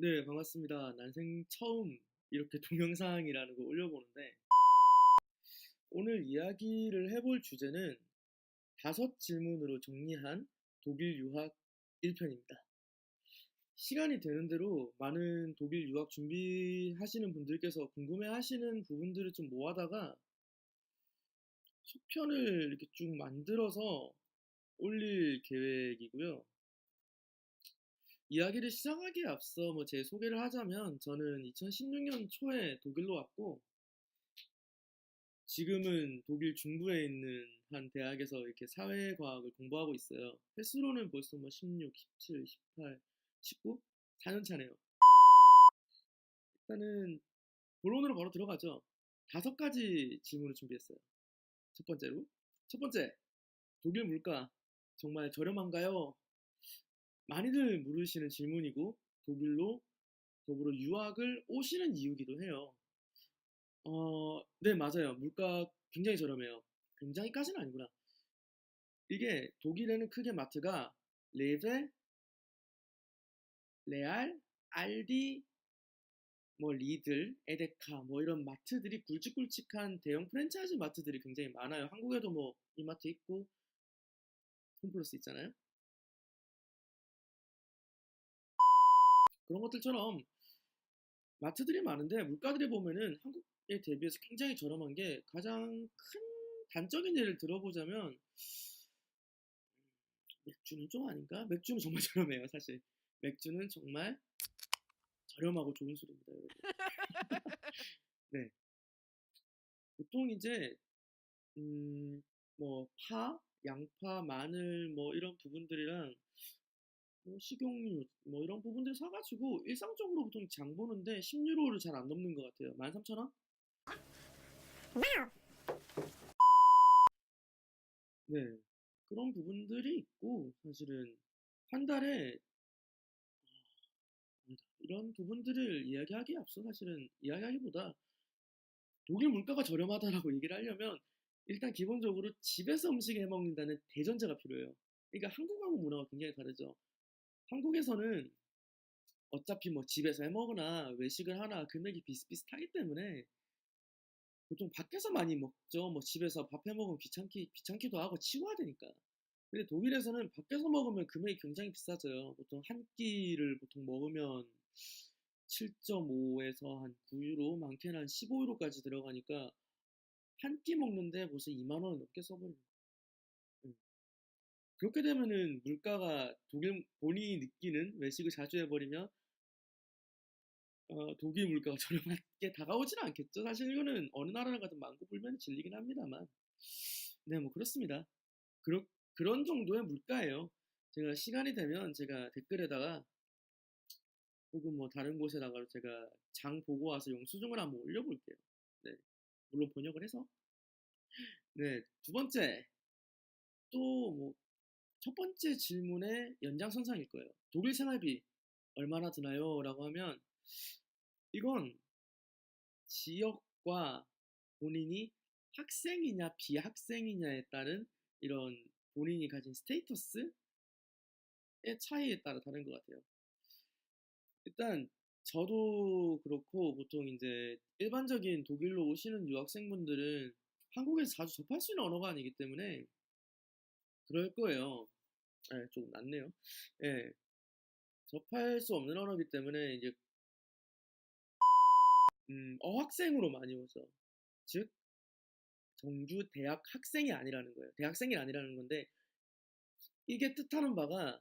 네, 반갑습니다. 난생 처음 이렇게 동영상이라는 거 올려보는데, 오늘 이야기를 해볼 주제는 5질문으로 정리한 독일 유학 1편입니다. 시간이 되는 대로 많은 독일 유학 준비하시는 분들께서 궁금해 하시는 부분들을 좀 모아다가 속편을 이렇게 쭉 만들어서 올릴 계획이고요. 이야기를 시작하기에 앞서 제 소개를 하자면 저는 2016년 초에 독일로 왔고, 지금은 독일 중부에 있는 한 대학에서 이렇게 사회과학을 공부하고 있어요. 횟수로는 벌써 16, 17, 18, 19? 4년 차네요. 일단은 본론으로 바로 들어가죠. 5가지 질문을 준비했어요. 첫 번째로. 첫 번째, 독일 물가 정말 저렴한가요? 많이들 물으시는 질문이고, 독일로 더불어 유학을 오시는 이유기도 해요. 네, 맞아요. 물가 굉장히 저렴해요. 굉장히까지는 아니구나. 이게 독일에는 크게 마트가 레베, 레알, 알디, 리들, 에데카 이런 마트들이 굵직굵직한 대형 프랜차이즈 마트들이 굉장히 많아요. 한국에도 이마트 있고 홈플러스 있잖아요. 그런 것들처럼 마트들이 많은데 물가들이 보면은 한국에 대비해서 굉장히 저렴한 게 가장 큰 단적인 예를 들어보자면 맥주는 좀 아닌가? 맥주는 정말 저렴해요, 사실. 맥주는 정말 저렴하고 좋은 술입니다, 여러분. 네. 보통 이제 파, 양파, 마늘 이런 부분들이랑 식용유 이런 부분들 사가지고 일상적으로 보통 장 보는데 10유로를 잘 안 넘는 것 같아요. 13,000원? 네. 그런 부분들이 있고 사실은 한 달에 이런 부분들을 이야기하기에 앞서 사실은 이야기하기보다 독일 물가가 저렴하다라고 얘기를 하려면 일단 기본적으로 집에서 음식 해 먹는다는 대전제가 필요해요. 그러니까 한국하고 문화가 굉장히 다르죠. 한국에서는 어차피 집에서 해 먹으나 외식을 하나 금액이 비슷비슷하기 때문에 보통 밖에서 많이 먹죠. 집에서 밥 해 먹으면 귀찮기도 하고 치워야 되니까. 근데 독일에서는 밖에서 먹으면 금액이 굉장히 비싸져요. 보통 한 끼를 보통 먹으면 7.5에서 한 9유로, 많게는 한 15유로까지 들어가니까 한 끼 먹는데 벌써 2만 원을 넘게 써버리는 거예요. 음. 그렇게 되면은 물가가 독일 본인이 느끼는 외식을 자주 해버리면 독일 물가가 저렴하게 다가오지는 않겠죠. 사실 이거는 어느 나라를 가든 많고 불면이 진리긴 합니다만. 네, 그렇습니다. 그런 정도의 물가예요. 제가 시간이 되면 제가 댓글에다가 혹은 다른 곳에다가 제가 장 보고 와서 영수증을 한번 올려볼게요. 네, 물론 번역을 해서. 네, 두 번째, 또 첫 번째 질문의 연장선상일 거예요. 독일 생활비 얼마나 드나요? 라고 하면 이건 지역과 본인이 학생이냐 비학생이냐에 따른 이런 본인이 가진 스테이터스의 차이에 따라 다른 것 같아요. 일단 저도 그렇고 보통 이제 일반적인 독일로 오시는 유학생분들은 한국에서 자주 접할 수 있는 언어가 아니기 때문에 그럴 거예요. 네, 조금 낫네요. 예, 접할 수 없는 언어이기 때문에 이제 어학생으로 많이 오죠. 즉 정규 대학 학생이 아니라는 거예요. 대학생이 아니라는 건데 이게 뜻하는 바가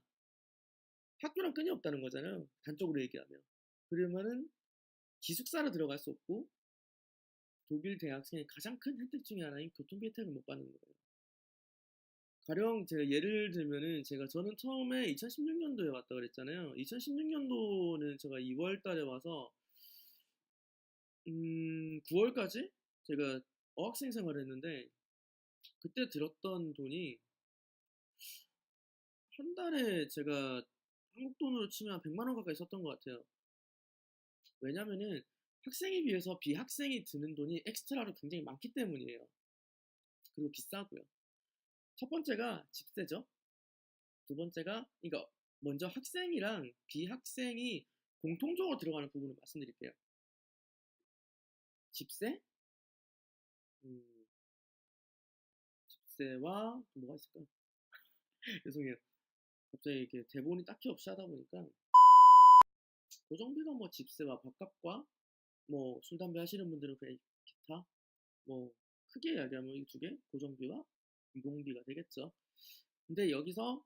학교랑 끈이 없다는 거잖아요. 단적으로 얘기하면. 그러면은 기숙사로 들어갈 수 없고 독일 대학생의 가장 큰 혜택 중에 하나인 교통비 혜택을 못 받는 거예요. 가령 제가 예를 들면은 저는 처음에 2016년도에 왔다 그랬잖아요. 2016년도는 제가 2월 달에 와서 9월까지 제가 어학생 생활을 했는데 그때 들었던 돈이 한 달에 제가 한국 돈으로 치면 한 100만 원 가까이 썼던 것 같아요. 왜냐면은 학생에 비해서 비학생이 드는 돈이 엑스트라로 굉장히 많기 때문이에요. 그리고 비싸고요. 첫 번째가 집세죠. 두 번째가, 그러니까 먼저 학생이랑 비학생이 공통적으로 들어가는 부분을 말씀드릴게요. 집세, 음, 집세와 또 뭐가 있을까? 죄송해요. 갑자기 이렇게 대본이 딱히 없이 하다 보니까 고정비가 뭐 집세와 밥값과 뭐 술 담배 하시는 분들은 그냥 기타 뭐 크게 이야기하면 이 두 개 고정비와 유동비가 되겠죠. 근데 여기서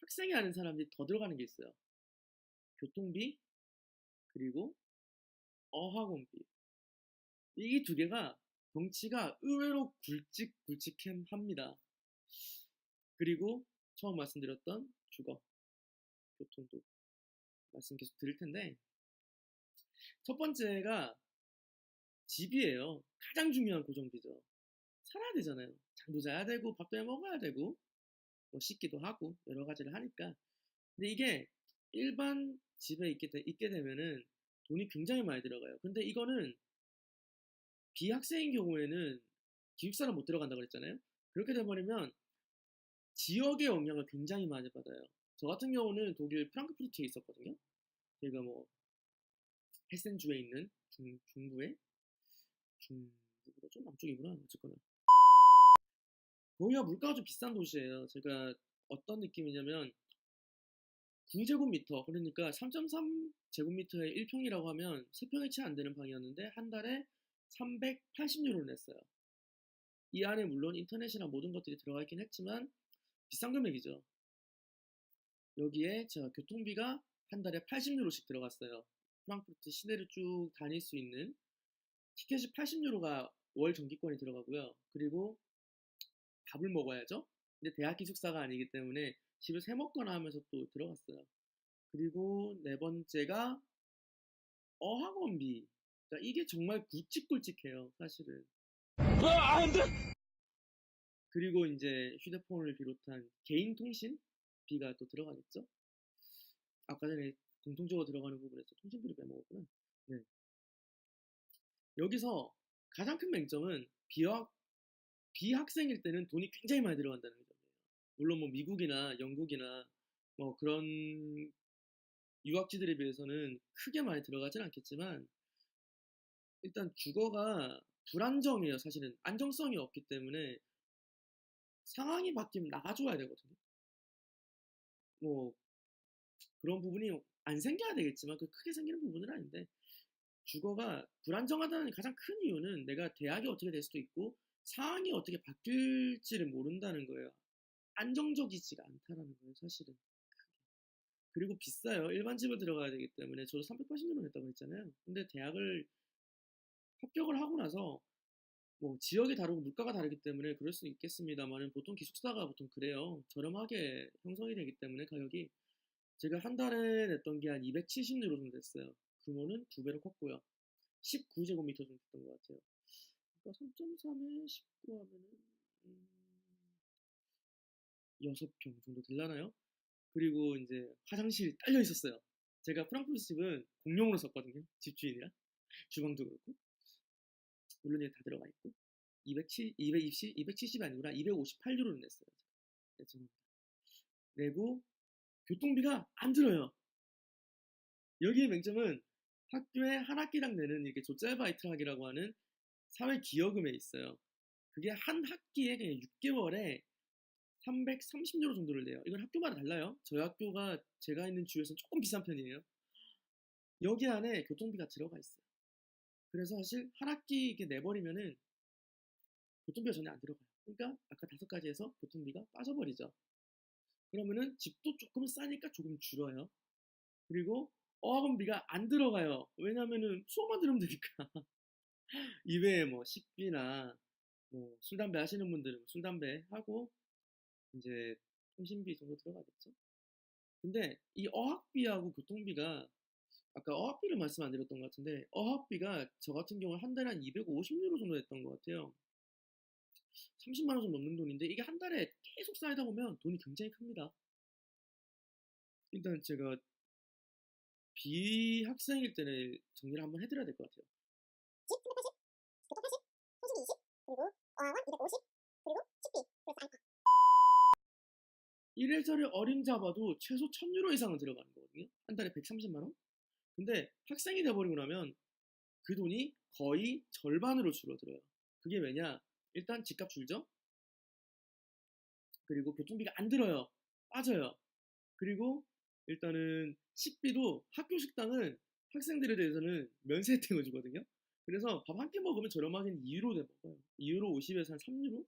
학생이 하는 사람들이 더 들어가는 게 있어요. 교통비 그리고 어학원비. 이 두 개가 덩치가 의외로 굵직굵직합니다. 그리고 처음 말씀드렸던 주거, 교통도 말씀 계속 드릴 텐데 첫 번째가 집이에요. 가장 중요한 고정비죠. 살아야 되잖아요. 잠도 자야 되고 밥도 해 먹어야 되고 뭐 씻기도 하고 여러 가지를 하니까. 근데 이게 일반 집에 있게 되면은 돈이 굉장히 많이 들어가요. 근데 이거는 비학생인 경우에는 기숙사를 못 들어간다고 그랬잖아요. 그렇게 돼버리면 지역의 영향을 굉장히 많이 받아요. 저 같은 경우는 독일 프랑크푸르트에 있었거든요. 제가 뭐 헤센주에 있는 중부에 중부가 좀 남쪽이구나. 어쨌거나 거기가 물가가 좀 비싼 도시예요. 제가 어떤 느낌이냐면 9제곱미터 그러니까 3.3제곱미터에 1평이라고 하면 3평이 채 안 되는 방이었는데 한 달에 380유로를 냈어요. 이 안에 물론 인터넷이랑 모든 것들이 들어가 있긴 했지만 비싼 금액이죠. 여기에 제가 교통비가 한 달에 80유로씩 들어갔어요. 프랑크푸르트 시내를 쭉 다닐 수 있는 티켓이 80유로가 월 정기권이 들어가고요. 그리고 밥을 먹어야죠. 근데 대학 기숙사가 아니기 때문에 집에서 해 먹거나 하면서 또 들어갔어요. 그리고 네 번째가 어학원비. 그러니까 이게 정말 굵직굵직해요, 사실은. 그리고 이제 휴대폰을 비롯한 개인 통신비가 또 들어가겠죠. 아까 전에 공통적으로 들어가는 부분에서 통신비를 빼먹었구나. 네. 여기서 가장 큰 맹점은 비학생일 때는 돈이 굉장히 많이 들어간다는 점이에요. 물론 뭐 미국이나 영국이나 뭐 그런 유학지들에 비해서는 크게 많이 들어가진 않겠지만 일단 주거가 불안정해요. 사실은 안정성이 없기 때문에 상황이 바뀌면 나가줘야 되거든요. 뭐 그런 부분이 안 생겨야 되겠지만 그 크게 생기는 부분은 아닌데 주거가 불안정하다는 가장 큰 이유는 내가 대학이 어떻게 될 수도 있고 상황이 어떻게 바뀔지를 모른다는 거예요. 안정적이지가 않다라는 거예요, 사실은. 그리고 비싸요. 일반 집을 들어가야 되기 때문에 저도 380유로 냈다고 했잖아요. 근데 대학을 합격을 하고 나서 뭐 지역이 다르고 물가가 다르기 때문에 그럴 수 있겠습니다만은 보통 기숙사가 보통 그래요. 저렴하게 형성이 되기 때문에 가격이 제가 한 달에 냈던 게 한 270유로 정도 됐어요. 규모는 두 배로 컸고요. 19제곱미터 정도 됐던 것 같아요. 그러니까 3.3에 19 하면은 6평 정도 되려나요? 그리고 이제 화장실이 딸려 있었어요. 제가 프랑크푸르트 집은 공용으로 썼거든요. 집주인이랑 주방도 그렇고 물론 이게 다 들어가 있고 270이 아니구나 258유로를 냈어요. 네, 죄송합니다. 내고 교통비가 안 들어요. 여기의 맹점은 학교에 한 학기당 내는 이게 조짤바이트학이라고 하는 사회 기여금에 있어요. 그게 한 학기에 그냥 6개월에 330유로 정도를 내요. 이건 학교마다 달라요. 저희 학교가 제가 있는 주에서는 조금 비싼 편이에요. 여기 안에 교통비가 들어가 있어요. 그래서 사실 한 학기 이렇게 내버리면은 교통비가 전혀 안 들어가요. 그러니까 아까 5가지에서 교통비가 빠져버리죠. 그러면은 집도 조금 싸니까 조금 줄어요. 그리고 어학원비가 안 들어가요. 왜냐면은 수업만 들으면 되니까. 이외에 뭐 식비나 뭐 술 담배 하시는 분들은 술 담배 하고 이제 통신비 정도 들어가겠죠. 근데 이 어학비하고 교통비가 아까 어학비를 말씀 안 드렸던 것 같은데 어학비가 저 같은 경우 한 달에 한 250유로 정도 됐던 것 같아요. 30만 원 정도 넘는 돈인데 이게 한 달에 계속 쌓이다 보면 돈이 굉장히 큽니다. 일단 제가 비학생일 때는 정리를 한번 해드려야 될 것 같아요. 집 380, 교통 80, 통신비 20, 그리고 어학원 250, 그리고 식비 플러스 알파. 이래저래 어림잡아도 최소 1000유로 이상은 들어가는 거거든요. 한 달에 130만 원? 근데 학생이 돼버리고 나면 그 돈이 거의 절반으로 줄어들어요. 그게 왜냐? 일단 집값 줄죠? 그리고 교통비가 안 들어요. 빠져요. 그리고 일단은 식비도 학교 식당은 학생들에 대해서는 면세 혜택을 주거든요. 그래서 밥 한 끼 먹으면 저렴하게는 2유로 돼 먹어요. 2유로 50에서 한 3유로?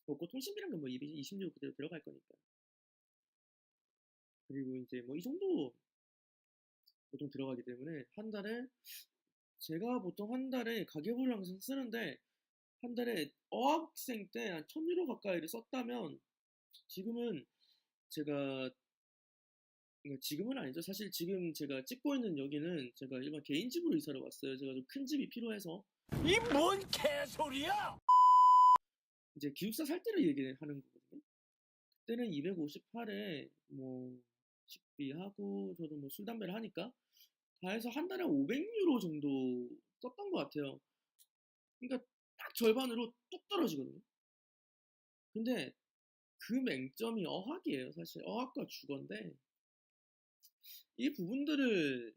먹고 통신비란 건 뭐 20유로 그대로 들어갈 거니까. 그리고 이제 뭐 이 정도 보통 들어가기 때문에 한 달에 제가 보통 한 달에 가계부를 항상 쓰는데 한 달에 어학생 때 한 1000유로 가까이를 썼다면 지금은 제가 지금은 아니죠. 사실 지금 제가 찍고 있는 여기는 제가 일반 개인 집으로 이사를 왔어요. 제가 좀 큰 집이 필요해서 이 뭔 개소리야! 이제 기숙사 살 때를 얘기하는 거거든요. 그때는 258에 뭐 식비하고 저도 뭐 술 담배를 하니까 다 해서 한 달에 500유로 정도 썼던 것 같아요. 그러니까 딱 절반으로 뚝 떨어지거든요. 근데 그 맹점이 어학이에요. 사실 어학과 주거인데 이 부분들을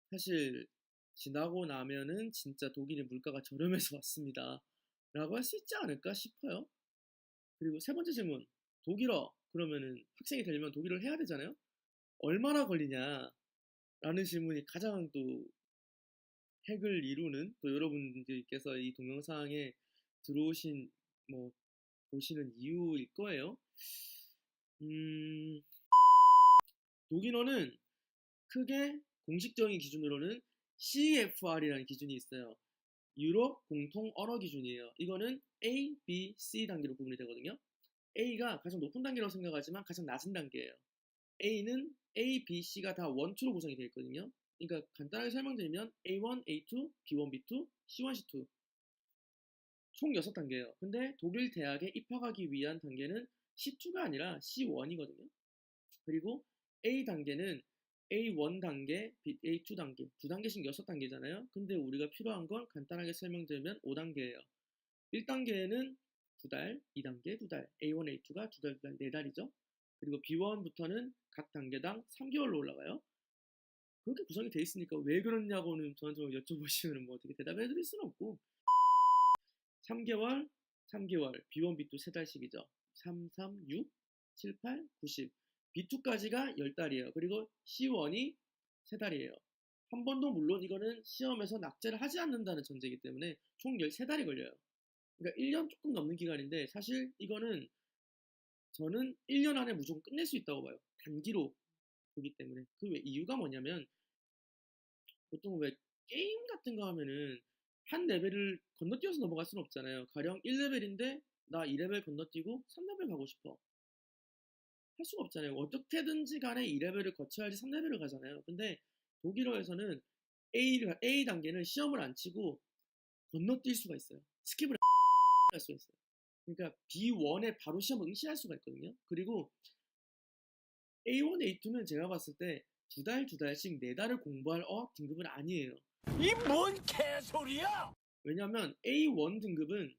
사실 지나고 나면은 진짜 독일의 물가가 저렴해서 왔습니다. 라고 할 수 있지 않을까 싶어요. 그리고 세 번째 질문. 독일어. 그러면은 학생이 되려면 독일어를 해야 되잖아요. 얼마나 걸리냐? 라는 질문이 가장 또 핵을 이루는 또 여러분들께서 이 동영상에 들어오신 뭐 보시는 이유일 거예요. 음, 독일어는 크게 공식적인 기준으로는 CFR이라는 기준이 있어요. 유럽 공통 언어 기준이에요. 이거는 A, B, C 단계로 구분이 되거든요. A가 가장 높은 단계라고 생각하지만 가장 낮은 단계예요. A는 A, B, C가 다 원투로 구성이 되어 있거든요. 그러니까 간단하게 설명드리면 A1, A2, B1, B2, C1, C2 총 6단계예요. 근데 독일 대학에 입학하기 위한 단계는 C2가 아니라 C1이거든요. 그리고 A 단계는 A1 단계, A2 단계, 두 단계씩 6단계잖아요. 근데 우리가 필요한 건 간단하게 설명드리면 5단계예요. 1단계는 2달, 2단계 2달, A1, A2가 2달, 2달, 4달이죠. 그리고 B1부터는 각 단계당 3개월로 올라가요. 그렇게 구성이 돼 있으니까 왜 그러냐고는 저한테 여쭤보시면 뭐 어떻게 대답해 드릴 수는 없고 3개월, 3개월, B1, B2 3달씩이죠. 3, 3, 6, 7, 8, 9, 10. B2까지가 10달이에요. 그리고 C1이 3달이에요. 한 번도 물론 이거는 시험에서 낙제를 하지 않는다는 전제이기 때문에 총 13달이 걸려요. 그러니까 1년 조금 넘는 기간인데 사실 이거는 저는 1년 안에 무조건 끝낼 수 있다고 봐요. 단기로 보기 때문에. 그 왜 이유가 뭐냐면 보통 왜 게임 같은 거 하면은 한 레벨을 건너뛰어서 넘어갈 수는 없잖아요. 가령 1레벨인데 나 2레벨 건너뛰고 3레벨 가고 싶어. 할 수가 없잖아요. 어떻게든지 간에 2레벨을 거쳐야지 3레벨을 가잖아요. 근데 독일어에서는 A 단계는 시험을 안 치고 건너뛸 수가 있어요. 스킵을 할 수가 있어요. 그러니까 B1에 바로 시험을 응시할 수가 있거든요. 그리고 A1, A2는 제가 봤을 때 2달, 2달씩 4달을 공부할 어학 등급은 아니에요. 이 뭔 개소리야! 왜냐면 A1 등급은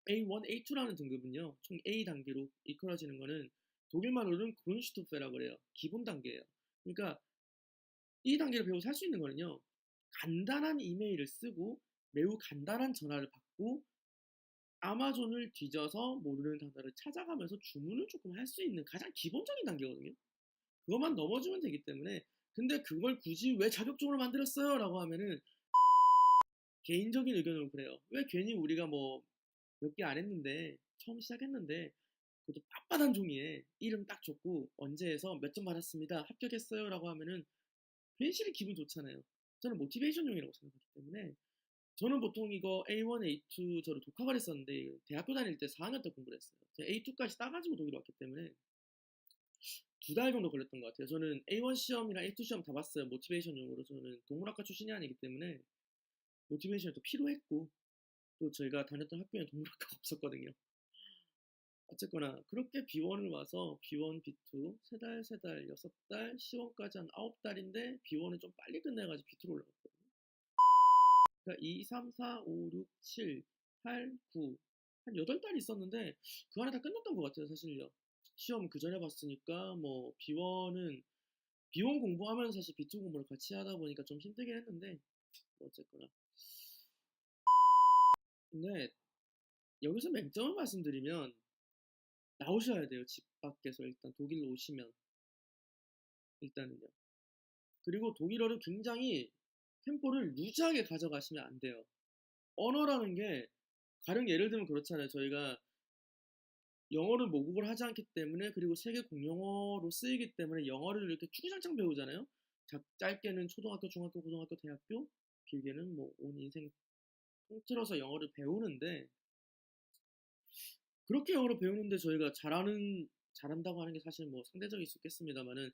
A1, A2라는 등급은요. 총 A 단계로 이끌어지는 거는 독일말로는 그룬슈투페라고 그래요. 기본 단계예요. 그러니까 이 단계를 배우고 살 수 있는 거는요. 간단한 이메일을 쓰고 매우 간단한 전화를 받고 아마존을 뒤져서 모르는 단어를 찾아가면서 주문을 조금 할 수 있는 가장 기본적인 단계거든요. 그것만 넘어주면 되기 때문에 근데 그걸 굳이 왜 자격증으로 만들었어요? 라고 하면은 개인적인 의견으로 그래요. 왜 괜히 우리가 뭐 몇 개 안 했는데 처음 시작했는데 그것도 빳빳한 종이에 이름 딱 적고 언제 해서 몇 점 받았습니다. 합격했어요. 라고 하면은 괜시리 기분 좋잖아요. 저는 모티베이션용이라고 생각하기 때문에 저는 보통 이거 A1, A2 저를 독학을 했었는데 대학교 다닐 때 4학년 때 공부를 했어요. 제가 A2까지 따가지고 독일 왔기 때문에 2달 정도 걸렸던 것 같아요. 저는 A1 시험이랑 A2 시험 다 봤어요. 모티베이션용으로. 저는 동물학과 출신이 아니기 때문에 모티베이션이 또 필요했고 또 저희가 다녔던 학교에 동물학과가 없었거든요. 어쨌거나 그렇게 B1을 와서 B1, B2 3달, 3달, 6달, C1까지 한 9달인데 B1은 좀 빨리 끝내가지고 B2로 올라갔거든요. 그러니까 2, 3, 4, 5, 6, 7, 8, 9, 한 8달 있었는데 그 안에 다 끝났던 것 같아요, 사실요. 시험 그 전에 봤으니까 뭐 B1 공부하면서 사실 B2 공부를 같이 하다 보니까 좀 힘들긴 했는데 뭐 어쨌거나. 근데 여기서 맹점을 말씀드리면 나오셔야 돼요. 집 밖에서 일단 독일로 오시면 일단은요. 그리고 독일어를 굉장히 템포를 루즈하게 가져가시면 안 돼요. 언어라는 게 가령 예를 들면 그렇잖아요. 저희가 영어를 모국을 하지 않기 때문에 그리고 세계 공용어로 쓰이기 때문에 영어를 이렇게 주구장창 배우잖아요. 짧게는 초등학교, 중학교, 고등학교, 대학교, 길게는 뭐 온 인생 통틀어서 영어를 배우는데 그렇게 영어를 배우는데 저희가 잘한다고 하는 게 사실 뭐 상대적일 수 있겠습니다만은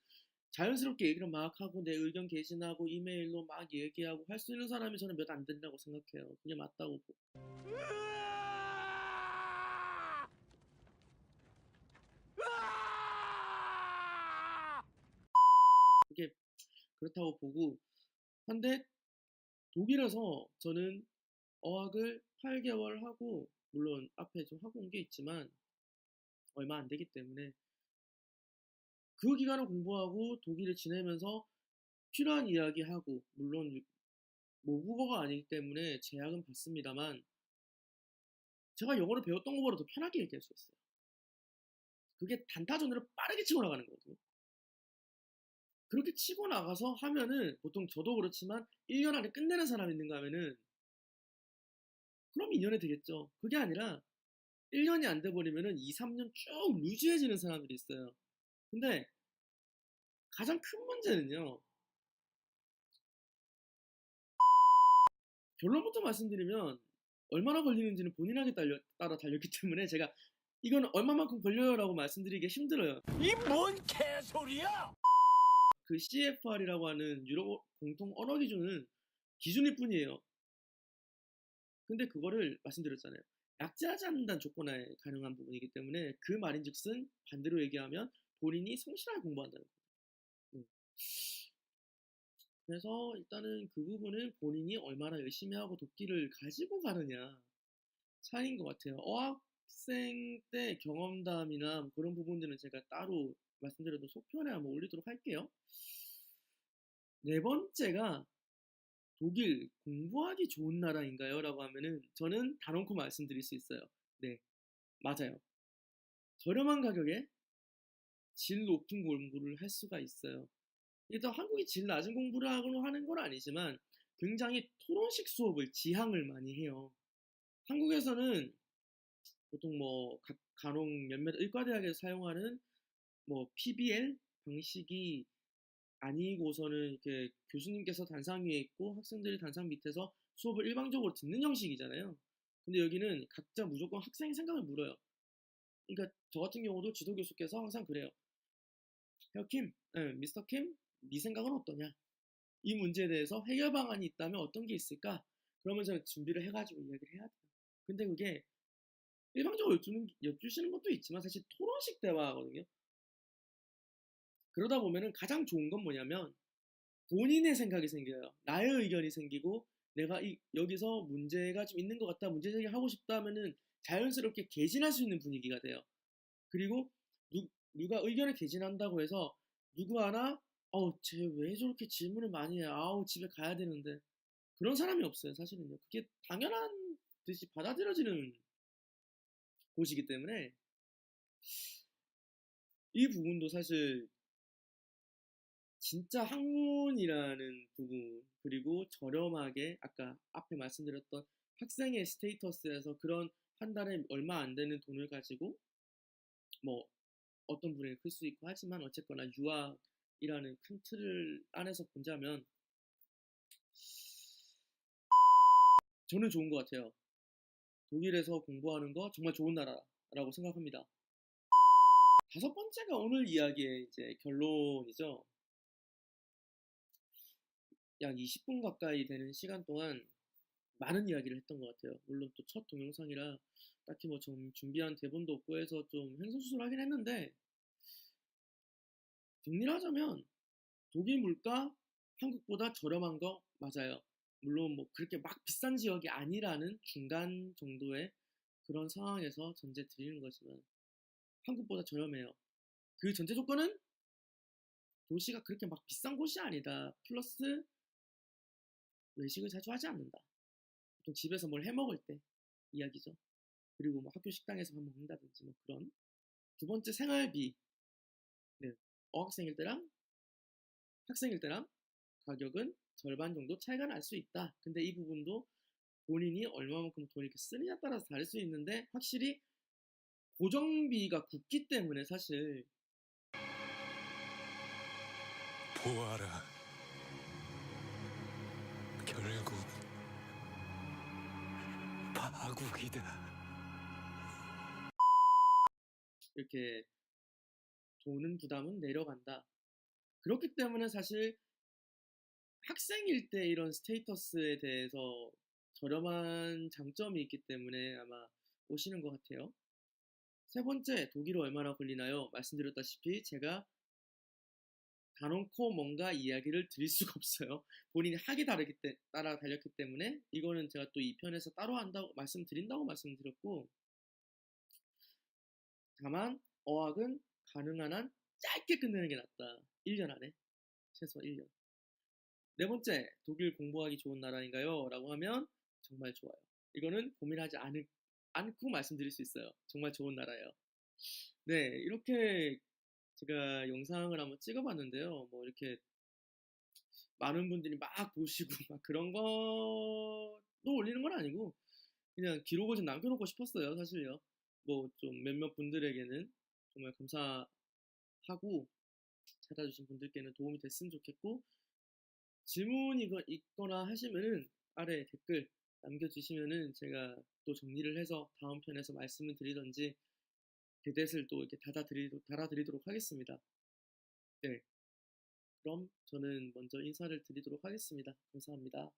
자연스럽게 얘기를 막 하고 내 의견 개진하고 이메일로 막 얘기하고 할 수 있는 사람이 저는 몇 안 된다고 생각해요. 그게 맞다고 그게 그렇다고 보고 한데 독일에서 저는 어학을 8개월 하고 물론 앞에 좀 하고 온 게 있지만 얼마 안 되기 때문에 그 기간을 공부하고 독일에 지내면서 필요한 이야기하고 물론 모국어가 아니기 때문에 제약은 받습니다만 제가 영어를 배웠던 것보다 더 편하게 얘기할 수 있어요. 그게 단타전으로 빠르게 치고 나가는 거거든요. 그렇게 치고 나가서 하면은 보통 저도 그렇지만 1년 안에 끝내는 사람이 있는가 하면은 그럼 2년에 되겠죠. 그게 아니라 1년이 안 돼 버리면은 2, 3년 쭉 루즈해지는 사람들이 있어요. 근데 가장 큰 문제는요. 결론부터 말씀드리면 얼마나 걸리는지는 본인에게 따라 달렸기 때문에 제가 이건 얼마만큼 걸려요라고 말씀드리기 힘들어요. 이 뭔 개소리야? 그 CFR이라고 하는 유럽 공통 언어 기준은 기준일 뿐이에요. 근데 그거를 말씀드렸잖아요. 약제하지 않는다는 조건에 가능한 부분이기 때문에 그 말인즉슨 반대로 얘기하면 본인이 성실하게 공부한다는 거예요. 음. 그래서 일단은 그 부분은 본인이 얼마나 열심히 하고 도끼를 가지고 가느냐 차이인 것 같아요. 어학생 때 경험담이나 뭐 그런 부분들은 제가 따로 말씀드려도 속편에 한번 올리도록 할게요. 네 번째가 독일 공부하기 좋은 나라인가요? 라고 하면은 저는 단언코 말씀드릴 수 있어요. 네, 맞아요. 저렴한 가격에 질 높은 공부를 할 수가 있어요. 일단 한국이 질 낮은 공부를 하는 건 아니지만 굉장히 토론식 수업을 지향을 많이 해요. 한국에서는 보통 뭐 간혹 몇몇 의과대학에서 사용하는 뭐 PBL 방식이 아니고서는 이렇게 교수님께서 단상 위에 있고 학생들이 단상 밑에서 수업을 일방적으로 듣는 형식이잖아요. 근데 여기는 각자 무조건 학생의 생각을 물어요. 그러니까 저 같은 경우도 지도 교수께서 항상 그래요. 헤어 킴, 미스터 킴, 네 생각은 어떠냐? 이 문제에 대해서 해결 방안이 있다면 어떤 게 있을까? 그러면 저는 준비를 해가지고 이야기를 해야 돼요. 근데 그게 일방적으로 여쭈시는 것도 있지만 사실 토론식 대화거든요. 그러다 보면은 가장 좋은 건 뭐냐면 본인의 생각이 생겨요. 나의 의견이 생기고 내가 여기서 문제가 좀 있는 것 같다, 문제 제기하고 싶다 하면은 자연스럽게 개진할 수 있는 분위기가 돼요. 그리고 누가 의견을 개진한다고 해서 누구 하나 쟤 왜 저렇게 질문을 많이 해? 아우 집에 가야 되는데 그런 사람이 없어요. 사실은요. 그게 당연한 듯이 받아들여지는 곳이기 때문에 이 부분도 사실 진짜 학문이라는 부분 그리고 저렴하게 아까 앞에 말씀드렸던 학생의 스테이터스에서 그런 한 달에 얼마 안 되는 돈을 가지고 뭐 어떤 분에게 클 수 있고 하지만 어쨌거나 유학이라는 큰 틀 안에서 본다면 저는 좋은 것 같아요. 독일에서 공부하는 거 정말 좋은 나라라고 생각합니다. 다섯 번째가 오늘 이야기의 이제 결론이죠. 약 20분 가까이 되는 시간 동안 많은 이야기를 했던 것 같아요. 물론 또 첫 동영상이라 딱히 뭐 좀 준비한 대본도 없고 해서 좀 횡설수설하긴 했는데 정리를 하자면 독일 물가 한국보다 저렴한 거 맞아요. 물론 뭐 그렇게 막 비싼 지역이 아니라는 중간 정도의 그런 상황에서 전제 드리는 거지만 한국보다 저렴해요. 그 전제 조건은 도시가 그렇게 막 비싼 곳이 아니다. 플러스 외식을 자주 하지 않는다. 보통 집에서 뭘 해 먹을 때 이야기죠. 그리고 뭐 학교 식당에서 밥 먹는다든지 뭐 그런. 두 번째 생활비. 네. 어학생일 때랑 학생일 때랑 가격은 절반 정도 차이가 날 수 있다. 근데 이 부분도 본인이 얼마만큼 돈을 이렇게 쓰느냐에 따라서 다를 수 있는데 확실히 고정비가 굳기 때문에 사실 보아라. 결국 파국이다. 이렇게 도는 부담은 내려간다. 그렇기 때문에 사실 학생일 때 이런 스테이터스에 대해서 저렴한 장점이 있기 때문에 아마 오시는 것 같아요. 세 번째, 독일어 얼마나 걸리나요? 말씀드렸다시피 제가 단언코 뭔가 이야기를 드릴 수가 없어요. 본인이 학이 따라 달렸기 때문에 이거는 제가 또 2편에서 따로 한다고 말씀드린다고 말씀드렸고, 다만 어학은 가능한 한 짧게 끝내는 게 낫다. 1년 안에. 최소 1년. 네 번째, 독일 공부하기 좋은 나라인가요? 라고 하면 정말 좋아요. 이거는 고민하지 않고 말씀드릴 수 있어요. 정말 좋은 나라예요. 네, 이렇게 제가 영상을 한번 찍어봤는데요. 뭐 이렇게 많은 분들이 막 보시고 막 그런 것도 올리는 건 아니고 그냥 기록을 좀 남겨놓고 싶었어요, 사실요. 뭐 좀 몇몇 분들에게는 정말 감사하고 찾아주신 분들께는 도움이 됐으면 좋겠고 질문이 있거나 하시면은 아래 댓글 남겨주시면은 제가 또 정리를 해서 다음 편에서 말씀을 드리던지 대댓을 또 이렇게 달아드리도록 하겠습니다. 네, 그럼 저는 먼저 인사를 드리도록 하겠습니다. 감사합니다.